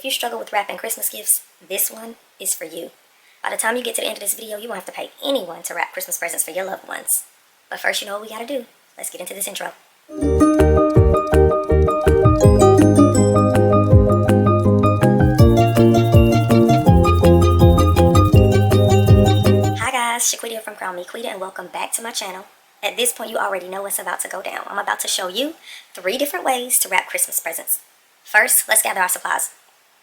if you struggle with wrapping Christmas gifts, this one is for you. By the time you get to the end of this video, you won't have to pay anyone to wrap Christmas presents for your loved ones. But first, you know what we gotta do. Let's get into this intro. Hi guys, Quita from Quita, and welcome back to my channel. At this point, you already know what's about to go down. I'm about to show you 3 different ways to wrap Christmas presents. First, let's gather our supplies.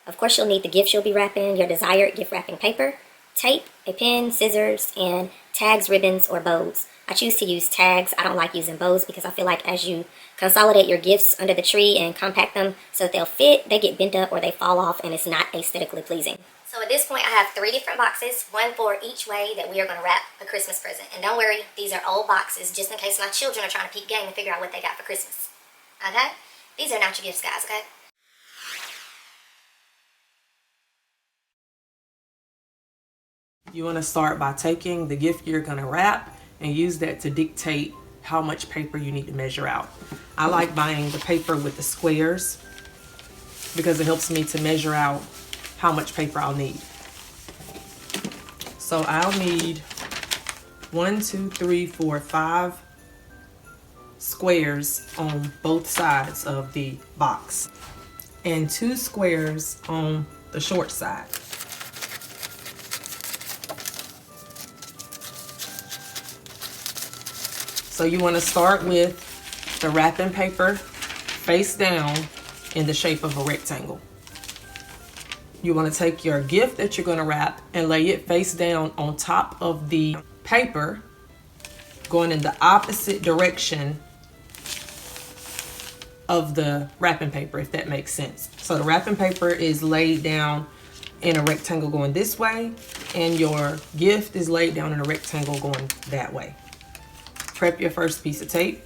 Of course, you'll need the gifts you'll be wrapping, your desired gift wrapping paper, tape, a pen, scissors, and tags, ribbons, or bows. I choose to use tags. I don't like using bows because I feel like as you consolidate your gifts under the tree and compact them so that they'll fit, they get bent up or they fall off and it's not aesthetically pleasing. So at this point, I have 3 different boxes, one for each way that we are going to wrap a Christmas present. And don't worry, these are old boxes just in case my children are trying to peep game and figure out what they got for Christmas. Okay? These are not your gifts, guys, okay? You want to start by taking the gift you're going to wrap and use that to dictate how much paper you need to measure out. I like buying the paper with the squares because it helps me to measure out how much paper I'll need. So I'll need 1, 2, 3, 4, 5 squares on both sides of the box and 2 squares on the short side. So you want to start with the wrapping paper face down in the shape of a rectangle. You want to take your gift that you're going to wrap and lay it face down on top of the paper, going in the opposite direction of the wrapping paper, if that makes sense. So the wrapping paper is laid down in a rectangle going this way, and your gift is laid down in a rectangle going that way. Prep your first piece of tape.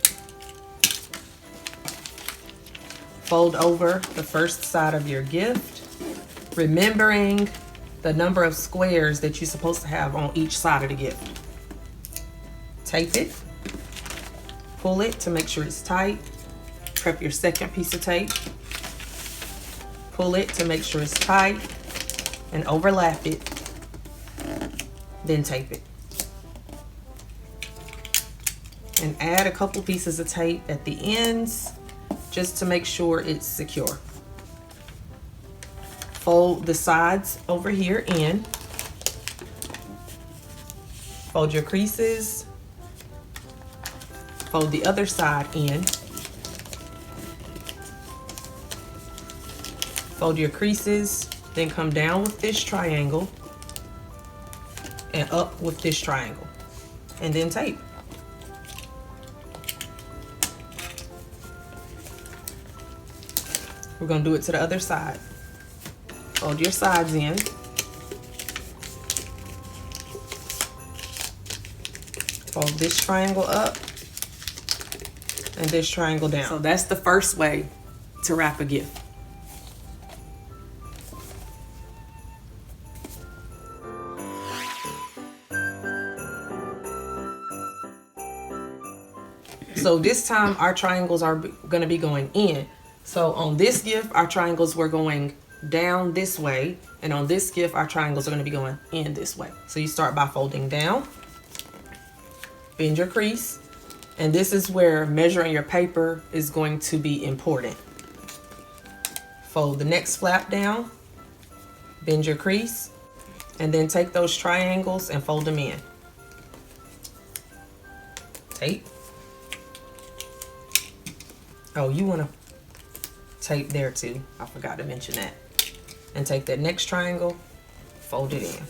Fold over the first side of your gift, remembering the number of squares that you're supposed to have on each side of the gift. Tape it, pull it to make sure it's tight. Prep your second piece of tape, pull it to make sure it's tight, and overlap it, then tape it. And add a couple pieces of tape at the ends just to make sure it's secure. Fold the sides over here in. Fold your creases. Fold the other side in. Fold your creases, then come down with this triangle and up with this triangle, and then tape. We're going to do it to the other side. Fold your sides in. Fold this triangle up and this triangle down. So that's the first way to wrap a gift. So this time our triangles are going to be going in. So on this gift, our triangles were going down this way, and on this gift, our triangles are going to be going in this way. So you start by folding down, bend your crease, and this is where measuring your paper is going to be important. Fold the next flap down, bend your crease, and then take those triangles and fold them in. Tape. Oh, you want to tape there too. I forgot to mention that. And take that next triangle, fold it in.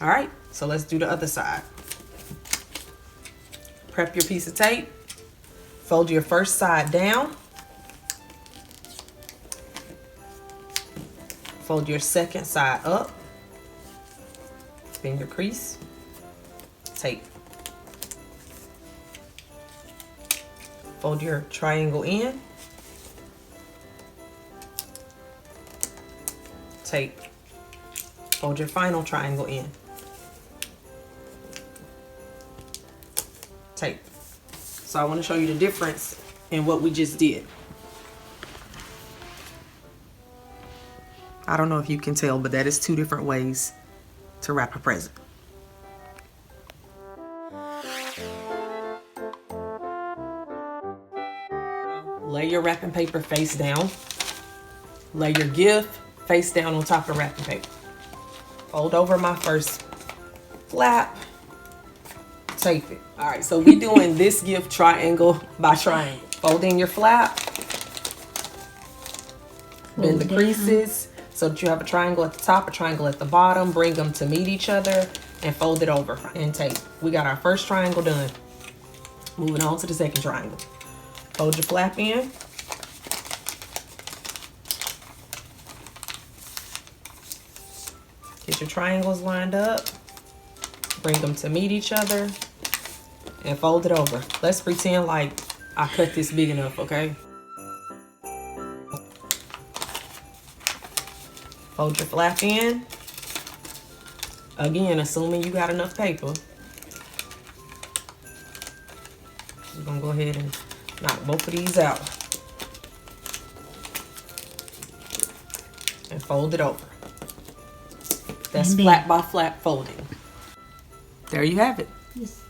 All right, so let's do the other side. Prep your piece of tape. Fold your first side down. Fold your second side up. Bend your crease. Tape. Fold your triangle in, tape. Fold your final triangle in, tape. So I want to show you the difference in what we just did. I don't know if you can tell, but that is 2 different ways to wrap a present. Lay your wrapping paper face down. Lay your gift face down on top of wrapping paper. Fold over my first flap. Tape it. All right, so we doing this gift triangle by triangle. Fold in your flap. Bend the creases so that you have a triangle at the top, a triangle at the bottom. Bring them to meet each other and fold it over and tape. We got our first triangle done. Moving on to the second triangle. Fold your flap in. Get your triangles lined up. Bring them to meet each other and fold it over. Let's pretend like I cut this big enough, okay? Fold your flap in. Again, assuming you got enough paper. We're gonna go ahead and knock both of these out. And fold it over. That's flap by flap folding. There you have it. Yes.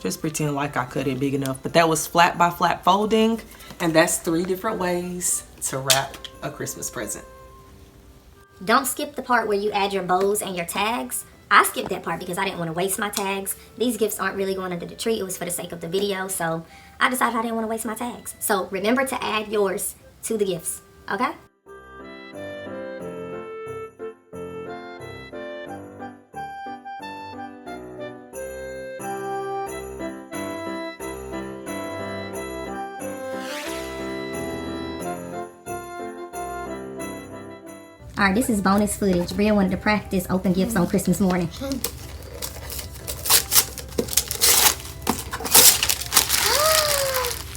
Just pretend like I cut it big enough. But that was flap by flap folding. And that's 3 different ways to wrap a Christmas present. Don't skip the part where you add your bows and your tags. I skipped that part because I didn't want to waste my tags. These gifts aren't really going under the tree. It was for the sake of the video. So I decided I didn't want to waste my tags. So remember to add yours to the gifts. Okay? Alright, this is bonus footage. Bria wanted to practice open gifts on Christmas morning.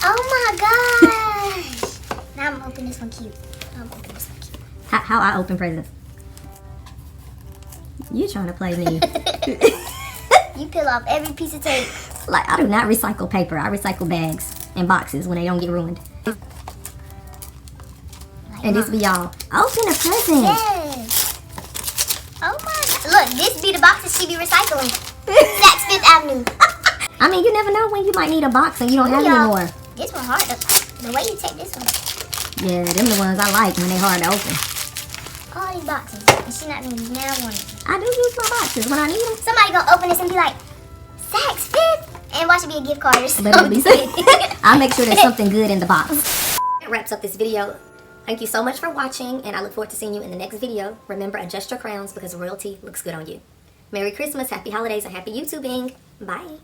Oh my gosh! Now I'm opening this one cute. How I open presents? You trying to play me. You peel off every piece of tape. Like, I do not recycle paper. I recycle bags and boxes when they don't get ruined. And this be y'all. Open a present. Yes. Oh my god. Look, this be the boxes she be recycling. That's 5th Avenue. I mean, you never know when you might need a box and you don't have any more. This one hard. The way you take this one. Yeah, them the ones I like when they hard to open. All these boxes. And she not even now one. I do use my boxes when I need them. Somebody gonna open this and be like, Saks 5th? And watch it be a gift card or something. I'll make sure there's something good in the box. That wraps up this video. Thank you so much for watching, and I look forward to seeing you in the next video. Remember, adjust your crowns because royalty looks good on you. Merry Christmas, happy holidays, and happy YouTubing. Bye.